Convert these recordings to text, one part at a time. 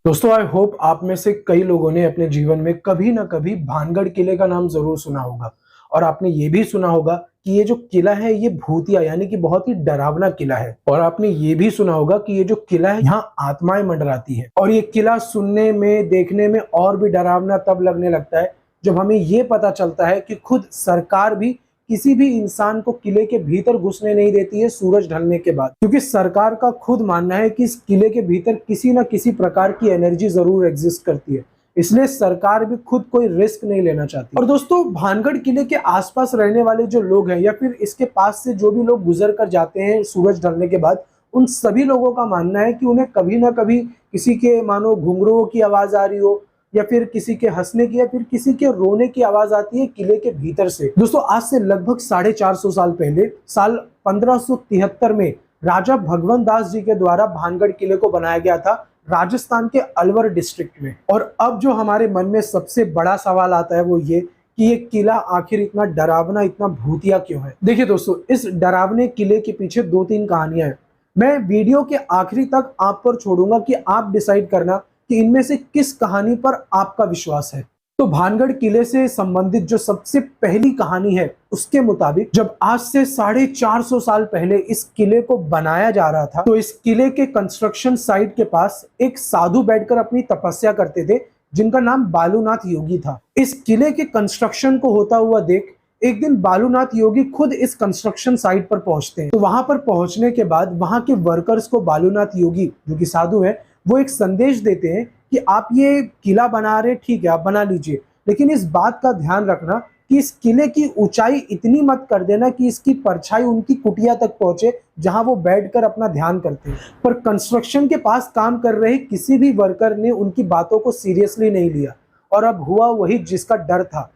दोस्तों I hope आप में से कई लोगों ने अपने जीवन में कभी ना कभी भानगढ़ किले का नाम जरूर सुना होगा। और आपने ये भी सुना होगा कि ये जो किला है ये भूतिया यानी कि बहुत ही डरावना किला है। और आपने ये भी सुना होगा कि ये जो किला है यहाँ आत्माएं मंडराती है। और ये किला सुनने में देखने में और भी डरावना तब लगने लगता है जब हमें ये पता चलता है कि खुद सरकार भी किसी भी इंसान को किले के भीतर घुसने नहीं देती है सूरज ढलने के बाद, क्योंकि सरकार का खुद मानना है कि इस किले के भीतर किसी न किसी प्रकार की एनर्जी जरूर एग्जिस्ट करती है। इसलिए सरकार भी खुद कोई रिस्क नहीं लेना चाहती। और दोस्तों भानगढ़ किले के आसपास रहने वाले जो लोग हैं या फिर इसके पास से जो भी लोग गुजर कर जाते हैं सूरज ढलने के बाद, उन सभी लोगों का मानना है कि उन्हें कभी ना कभी किसी के मानो घुंघरुओं की आवाज आ रही हो या फिर किसी के हंसने की या फिर किसी के रोने की आवाज आती है किले के भीतर से। दोस्तों आज से लगभग 450 साल पहले साल 1573 में राजा भगवंत दास जी के द्वारा भानगढ़ किले को बनाया गया था राजस्थान के अलवर डिस्ट्रिक्ट में। और अब जो हमारे मन में सबसे बड़ा सवाल आता है वो ये कि ये किला आखिर इतना डरावना इतना भूतिया क्यों है। देखिए दोस्तों, इस डरावने किले के पीछे 2-3 कहानियां हैं। मैं वीडियो के आखिरी तक आप पर छोड़ूंगा कि आप डिसाइड करना कि इनमें से किस कहानी पर आपका विश्वास है। तो भानगढ़ किले से संबंधित जो सबसे पहली कहानी है उसके मुताबिक जब आज से 450 साल पहले इस किले को बनाया जा रहा था तो इस किले के कंस्ट्रक्शन साइट के पास एक साधु बैठकर अपनी तपस्या करते थे जिनका नाम बालूनाथ योगी था। इस किले के कंस्ट्रक्शन को होता हुआ देख एक दिन बालूनाथ योगी खुद इस कंस्ट्रक्शन साइट पर पहुंचते हैं। तो वहां पर पहुंचने के बाद वहां के वर्कर्स को बालूनाथ योगी जो कि साधु है वो एक संदेश देते हैं कि आप ये किला बना रहे, ठीक है आप बना लीजिए, लेकिन इस बात का ध्यान रखना कि इस किले की ऊंचाई इतनी मत कर देना कि इसकी परछाई उनकी कुटिया तक पहुंचे जहां वो बैठकर अपना ध्यान करते हैं। पर कंस्ट्रक्शन के पास काम कर रहे किसी भी वर्कर ने उनकी बातों को सीरियसली नहीं लिया और अब हुआ वही जिसका डर था।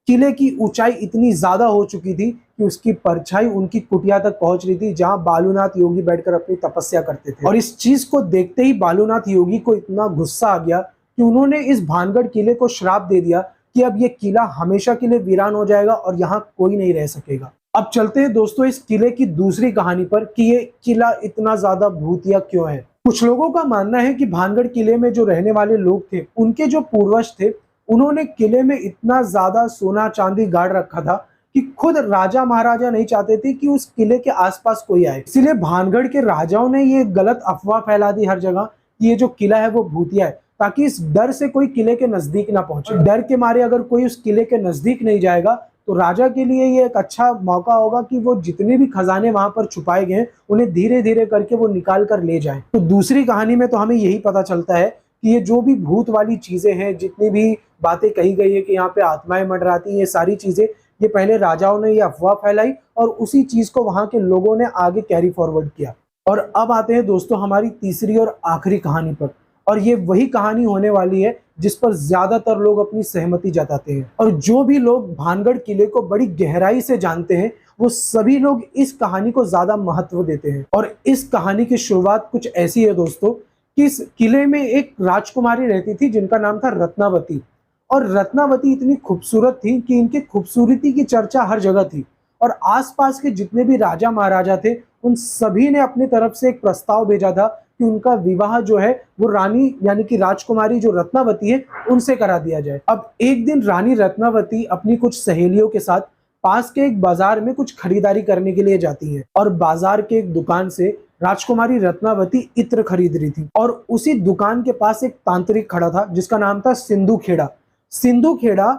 किले की ऊंचाई इतनी ज्यादा हो चुकी थी कि उसकी परछाई उनकी कुटिया तक पहुंच रही थी जहां बालूनाथ योगी बैठकर अपनी तपस्या करते थे। और इस चीज को देखते ही बालूनाथ योगी को इतना गुस्सा आ गया कि उन्होंने इस भानगढ़ किले को श्राप दे दिया कि अब ये किला हमेशा के लिए वीरान हो जाएगा और यहाँ कोई नहीं रह सकेगा। अब चलते हैं दोस्तों इस किले की दूसरी कहानी पर कि ये किला इतना ज्यादा भूतिया क्यों है। कुछ लोगों का मानना है कि भानगढ़ किले में जो रहने वाले लोग थे उनके जो पूर्वज थे उन्होंने किले में इतना ज्यादा सोना चांदी गाड़ रखा था कि खुद राजा महाराजा नहीं चाहते थे कि उस किले के आसपास कोई आए। इसीलिए भानगढ़ के राजाओं ने ये गलत अफवाह फैला दी हर जगह कि ये जो किला है वो भूतिया है, ताकि इस डर से कोई किले के नजदीक ना पहुंचे। डर के मारे अगर कोई उस किले के नजदीक नहीं जाएगा तो राजा के लिए ये एक अच्छा मौका होगा कि वो जितने भी खजाने वहां पर छुपाए गए उन्हें धीरे धीरे करके वो निकाल कर ले जाए। तो दूसरी कहानी में तो हमें यही पता चलता है कि ये जो भी भूत वाली चीजें हैं, जितनी भी बातें कही गई है कि यहाँ पे आत्माएं मंडराती हैं, ये सारी चीजें ये पहले राजाओं ने ये अफवाह फैलाई और उसी चीज को वहां के लोगों ने आगे कैरी फॉरवर्ड किया। और अब आते हैं दोस्तों हमारी तीसरी और आखिरी कहानी पर, और ये वही कहानी होने वाली है जिस पर ज्यादातर लोग अपनी सहमति जताते हैं। और जो भी लोग भानगढ़ किले को बड़ी गहराई से जानते हैं वो सभी लोग इस कहानी को ज्यादा महत्व देते हैं। और इस कहानी की शुरुआत कुछ ऐसी है दोस्तों कि इस किले में एक राजकुमारी रहती थी जिनका नाम था रत्नावती। और रत्नावती इतनी खूबसूरत थी कि इनकी खूबसूरती की चर्चा हर जगह थी और आसपास के जितने भी राजा महाराजा थे उन सभी ने अपनी तरफ से एक प्रस्ताव भेजा था कि उनका विवाह जो है वो रानी यानी कि राजकुमारी जो रत्नावती है उनसे करा दिया जाए। अब एक दिन रानी रत्नावती अपनी कुछ सहेलियों के साथ पास के एक बाजार में कुछ खरीदारी करने के लिए जाती है और बाजार के एक दुकान से राजकुमारी रत्नावती इत्र खरीद रही थी। और उसी दुकान के पास एक तांत्रिक खड़ा था जिसका नाम था सिंधु खेड़ा। सिंधु खेड़ा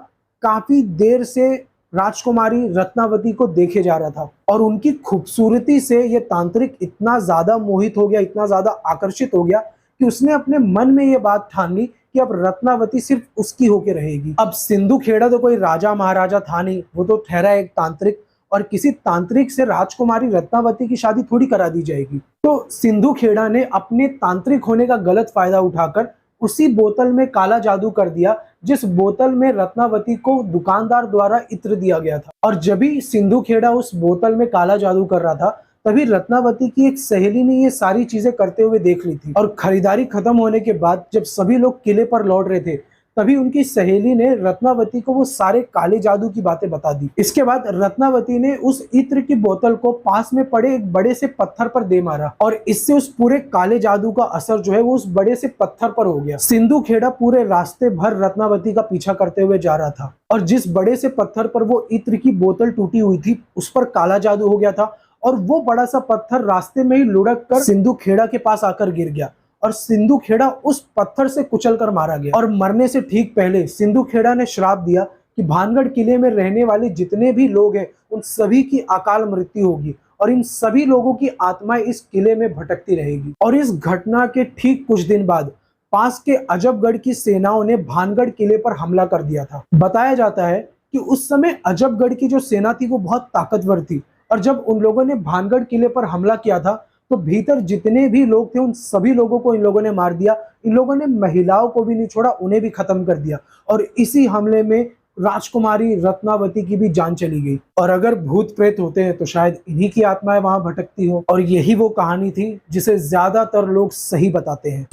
काफी देर से राजकुमारी रत्नावती को देखे जा रहा था और उनकी खूबसूरती से ये तांत्रिक इतना ज्यादा मोहित हो गया, इतना ज्यादा आकर्षित हो गया कि उसने अपने मन में ये बात ठान ली कि अब रत्नावती सिर्फ उसकी होके रहेगी। अब सिंधु खेड़ा तो कोई राजा महाराजा था नहीं, वो तो ठहरा एक तांत्रिक, और किसी तांत्रिक से राजकुमारी रत्नावती की शादी थोड़ी करा दी जाएगी। तो सिंधु खेड़ा ने अपने तांत्रिक होने का गलत फायदा उठाकर उसी बोतल में काला जादू कर दिया जिस बोतल में रत्नावती को दुकानदार द्वारा इत्र दिया गया था। और जब भी सिंधु खेड़ा उस बोतल में काला जादू कर रहा था तभी रत्नावती की एक सहेली ने ये सारी चीजें करते हुए देख ली थी। और खरीदारी खत्म होने के बाद जब सभी लोग किले पर लौट रहे थे तभी उनकी सहेली ने रत्नावती को वो सारे काले जादू की बातें बता दी। इसके बाद रत्नावती ने उस इत्र की बोतल को पास में पड़े एक बड़े से पत्थर पर दे मारा और इससे उस पूरे काले जादू का असर जो है वो उस बड़े से पत्थर पर हो गया। सिंधु खेड़ा पूरे रास्ते भर रत्नावती का पीछा करते हुए जा रहा था और जिस बड़े से पत्थर पर वो इत्र की बोतल टूटी हुई थी उस पर काला जादू हो गया था और वो बड़ा सा पत्थर रास्ते में ही लुढ़क कर सिंधु खेड़ा के पास आकर गिर गया और सिंधु खेड़ा उस पत्थर से कुचल कर मारा गया। और मरने से ठीक पहले सिंधु खेड़ा ने श्राप दिया कि भानगढ़ किले में रहने वाले जितने भी लोग हैं उन सभी की अकाल मृत्यु होगी और इन सभी लोगों की आत्माएं इस किले में भटकती रहेगी। और इस घटना के ठीक कुछ दिन बाद पास के अजबगढ़ की सेनाओं ने भानगढ़ किले पर हमला कर दिया था। बताया जाता है कि उस समय अजबगढ़ की जो सेना थी वो बहुत ताकतवर थी और जब उन लोगों ने भानगढ़ किले पर हमला किया था तो भीतर जितने भी लोग थे उन सभी लोगों को इन लोगों ने मार दिया। इन लोगों ने महिलाओं को भी नहीं छोड़ा, उन्हें भी खत्म कर दिया और इसी हमले में राजकुमारी रत्नावती की भी जान चली गई। और अगर भूत प्रेत होते हैं तो शायद इन्हीं की आत्माएं वहां भटकती हो और यही वो कहानी थी जिसे ज्यादातर लोग सही बताते हैं।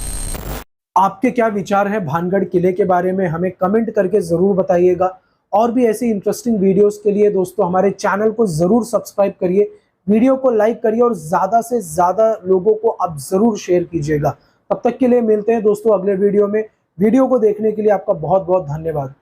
आपके क्या विचार है भानगढ़ किले के बारे में, हमें कमेंट करके जरूर बताइएगा। और भी ऐसी इंटरेस्टिंग वीडियोस के लिए दोस्तों हमारे चैनल को जरूर सब्सक्राइब करिए, वीडियो को लाइक करिए और ज्यादा से ज्यादा लोगों को आप जरूर शेयर कीजिएगा। तब तक के लिए मिलते हैं दोस्तों अगले वीडियो में। वीडियो को देखने के लिए आपका बहुत बहुत धन्यवाद।